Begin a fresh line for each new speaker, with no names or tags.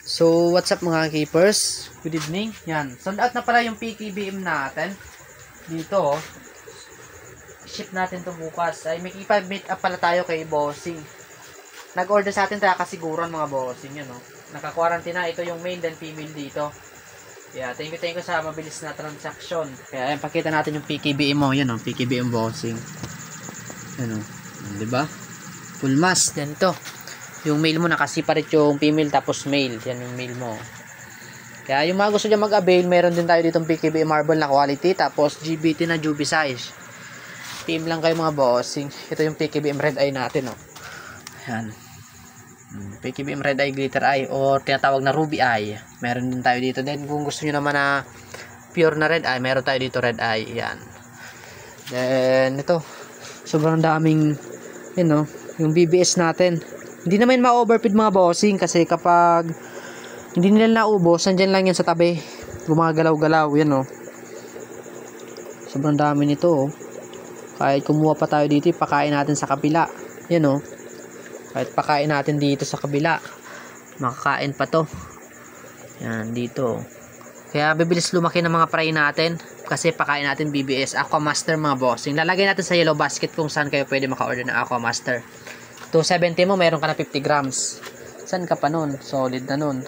So, what's up mga keepers? Good evening. Yan. Sold out na pala yung PKBM natin. Dito, oh. Ship natin to bukas. Ay, may meet up pala tayo kay Bossing. Nag-order sa atin tayo kasiguran mga Bossing. Yan, oh. Naka-quarantine na. Ito yung male and female dito. Yeah, thank you sa mabilis na transaction. Kaya, ayan, pakita natin yung PKBM mo. Yan, oh. PKBM Bossing. Yan, oh. Diba? Full mask. Yan ito. Yung male mo naka-separate yung female tapos male. Yan yung male mo. Kaya yung mga gusto dyan mag-avail, meron din tayo ditong PKBM marble na quality. Tapos GBT na Juby size. Team lang kayo mga bossing. Ito yung PKBM red eye natin. Oh. Yan. PKBM red eye glitter eye or tinatawag na ruby eye. Meron din tayo dito. Then kung gusto nyo naman na pure na red eye, meron tayo dito red eye. Yan. Then ito. Sobrang daming yung BBS natin. Hindi naman ma-overfeed mga bossing kasi kapag hindi nila naubos, nandyan lang yan sa tabi. Gumagalaw-galaw. Yan o. Sobrang dami nito o. Kahit kumuha pa tayo dito, pakain natin sa kabila. Yan o. Kahit pakain natin dito sa kabila, makakain pa to. Yan dito. Kaya bibilis lumaki ng mga fry natin kasi pakain natin BBS Aquamaster mga bossing. Lalagay natin sa yellow basket kung saan kayo pwede maka-order ng Aquamaster. 270 mo, meron ka na 50 grams. Saan ka pa nun? Solid na nun.